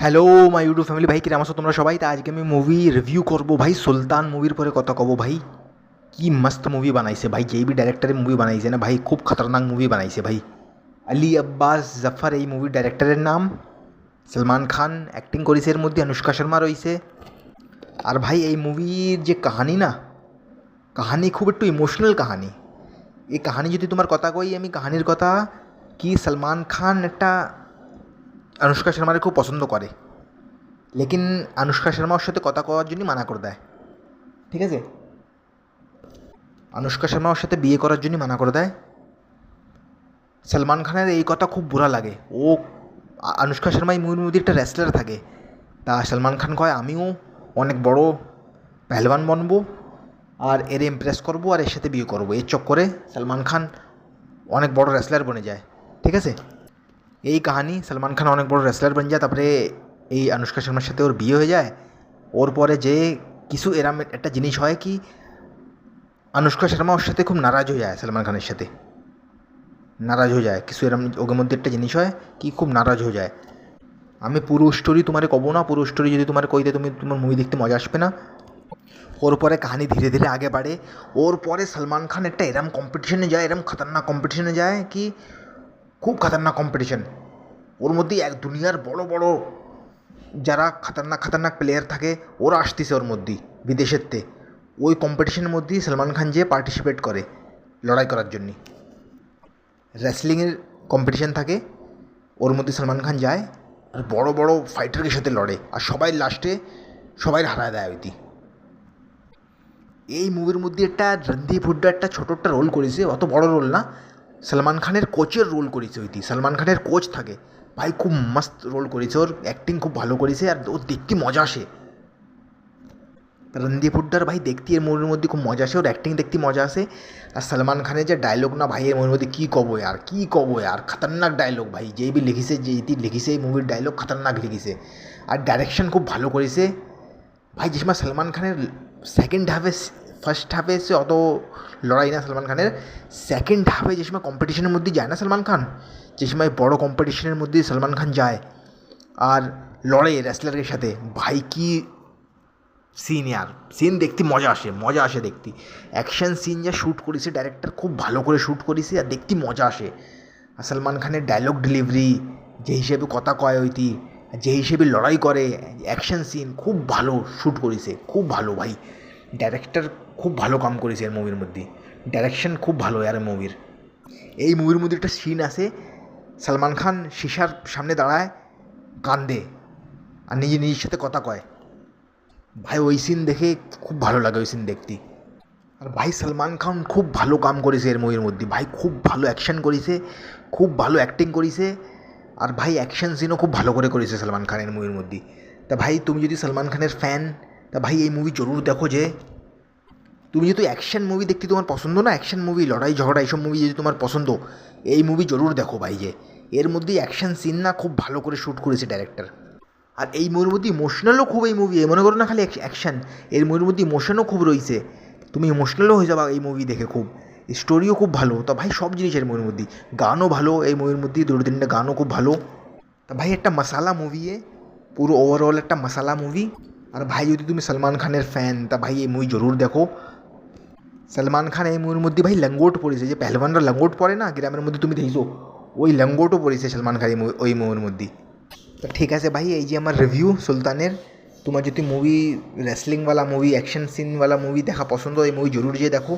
Hello my YouTube family ভাই কিরাম আছো তোমরা সবাই। তা আজকে আমি মুভি রিভিউ করবো ভাই। সুলতান মুভির পরে কথা কব ভাই। কি মস্ত মুভি বানাইছে ভাই, যেই বি ডাইরেক্টরে মুভি বানাইছে না ভাই, খুব খতরনাক মুভি বানাইছে ভাই। আলী আব্বাস জাফর এই মুভির ডাইরেক্টরের নাম। সলমান খান অ্যাক্টিং করেছে, এর মধ্যে অনুষ্কা শর্মা রয়েছে। আর ভাই এই মুভির যে কাহানি না, কাহানি খুব একটু ইমোশনাল কাহানি। এই কাহানি যদি তোমার কথা কই আমি, কাহানির কথা কি সলমান খান একটা অনুষ্কা শর্মারে খুব পছন্দ করে, লেকিন অনুষ্কা শর্মা ওর সাথে কথা কওয়ার জন্য মানা করে দেয়। ঠিক আছে, অনুষ্কা শর্মা ওর সাথে বিয়ে করার জন্য মানা করে দেয়। সলমান খানের এই কথা খুব বুরা লাগে। ও অনুষ্কা শর্মা এই মুভির মধ্যে একটা রেসলার থাকে, তা সলমান খান কয় আমিও অনেক বড় পেহলওয়ান বনবো আর এর ইমপ্রেস করবো আর এর সাথে বিয়ে করবো। এর চক্করে সলমান খান অনেক বড় রেসলার বনে যায়। ঠিক আছে, এই কাহানি সলমান খান অনেক বড় রেসলার বনে যায়, তারপরে এই অনুষ্কা শর্মার সাথে ওর বিয়ে হয়ে যায়। ওর পরে যে কিছু এরম একটা জিনিস হয় কি, অনুষ্কা শর্মা ওর সাথে খুব নারাজ হয়ে যায়, সলমান খানের সাথে নারাজ হয়ে যায়। কিছু এরম ওদের মধ্যে একটা জিনিস হয় কি, খুব নারাজ হয়ে যায়। আমি পুরো স্টোরি তোমারে কব না, পুরো স্টোরি যদি তোমার কইতে তুমি তোমার মুভি দেখতে মজা আসবে না। ওর পরে কাহিনি ধীরে ধীরে আগে বাড়ে। ওর পরে সলমান খান একটা এরম কম্পিটিশনে যায়, এরম খতরনাক কম্পিটিশনে যায় কি, খুব খতরনাক কম্পিটিশন। ওর মধ্যে এক দুনিয়ার বড় বড় যারা খতরনাক খতরনাক প্লেয়ার থাকে ওরা আসতেছে ওর মধ্যেই বিদেশেরতে। ওই কম্পিটিশনের মধ্যেই সলমান খান যে পার্টিসিপেট করে লড়াই করার জন্য। রেসলিংয়ের কম্পিটিশন থাকে, ওর মধ্যে সলমান খান যায় আর বড় বড় ফাইটারের সাথে লড়ে, আর সবাই লাস্টে সবাই হারায় দেয় ওইটি। এই মুভির মধ্যে একটা রণদীপ হুড্ডা একটা ছোটো একটা রোল করেছে, অত বড় রোল না। সলমান খানের কোচের রোল করেছে ওইটি, সলমান খানের কোচ থাকে ভাই, খুব মস্ত রোল করেছে। ওর অ্যাক্টিং খুব ভালো করেছে আর ওর দেখতে মজা আসে। রণদীপ হুড্ডার ভাই দেখতে এর মুভির মধ্যে খুব মজা আসে, ওর অ্যাক্টিং দেখতে মজা আসে। আর সলমান খানের যে ডায়লগ না ভাই এর মুভির মধ্যে কী কবো আর কী কবো আর, খতরনাক ডায়লগ ভাই। যেই বি লিখিছে যেইটি লিখিছে এই মুভির ডায়লগ খতরনাক লিখিছে। আর ডাইরেকশন খুব ভালো করেছে ভাই। যে সময় সলমান খানের সেকেন্ড হাফে, ফার্স্ট হাফে সে অত লড়াই না সলমান খানের, সেকেন্ড হাফে যে সময় কম্পিটিশনের মধ্যে যায় না সলমান খান, যে সময় বড় কম্পিটিশনের মধ্যে সলমান খান যায় আর লড়ে রেসলারের সাথে, ভাই কি সিন আর সিন দেখতে মজা আসে, মজা আসে দেখতে। অ্যাকশন সিন যা শ্যুট করেছে ডাইরেক্টর, খুব ভালো করে শ্যুট করেছে আর দেখতে মজা আসে। আর সলমান খানের ডায়লগ ডেলিভারি, যে হিসেবে কথা কয় ওইটি, যে হিসেবে লড়াই করে, অ্যাকশন সিন খুব ভালো শ্যুট করেছে, খুব ভালো ভাই। ডাইরেক্টর খুব ভালো কাম করেছে এর মুভির মধ্যে, ডাইরেকশন খুব ভালো আর মুভির। এই মুভির মধ্যে একটা সিন আছে, সলমান খান শিশার সামনে দাঁড়ায় কান্দে আর নিজের সাথে কথা কয় ভাই। ওই সিন দেখে খুব ভালো লাগে ওই সিন দেখতে। আর ভাই সলমান খান খুব ভালো কাম করেছে এর মুভির মধ্যে ভাই, খুব ভালো অ্যাকশন করেছে, খুব ভালো অ্যাক্টিং করেছে। আর ভাই অ্যাকশন সিনও খুব ভালো করে করেছে সলমান খানের মুভির মধ্যে। তা ভাই তুমি যদি সলমান খানের ফ্যান, তা ভাই এই মুভি জরুর দেখো। যে তুমি যদি অ্যাকশন মুভি দেখতে তোমার পছন্দ না, অ্যাকশন মুভি লড়াই ঝগড়া এইসব মুভি যদি তোমার পছন্দ, এই মুভি জরুর দেখো ভাই। যে এর মধ্যে অ্যাকশন সিন না খুব ভালো করে শ্যুট করেছে ডাইরেক্টর। আর এই মুভির মধ্যে ইমোশনালও খুব, এই মুভি মনে করো না খালি অ্যাকশন, এর মুভির মধ্যে ইমোশনও খুব রয়েছে। তুমি ইমোশনালও হয়ে যাবা এই মুভি দেখে, খুব স্টোরিও খুব ভালো। তা ভাই সব জিনিসের মুভির মধ্যে, গানও ভালো এই মুভির মধ্যে, দুটো তিনটা গানও খুব ভালো। তা ভাই একটা মশালা মুভি পুরো ওভারঅল একটা মশালা মুভি। আর ভাই যদি তুমি সলমান খানের ফ্যান, তা ভাই এই মুভি জরুর দেখো। সলমান খান এই মুভির মধ্যে ভাই লঙ্গোট পরেছে, যে পেহলওয়ানরা লঙ্গোট পরে না গ্রামের মধ্যে, তুমি দেখছো ওই লঙ্গোটও পরেছে সলমান খান ওই মুভির মধ্যে। তো ঠিক আছে ভাই, এই যে আমার রিভিউ সুলতানের। তোমার যদি মুভি রেসলিংওয়ালা মুভি, অ্যাকশন সিনওয়ালা মুভি দেখা পছন্দ, এই মুভি জরুর যেয়ে দেখো।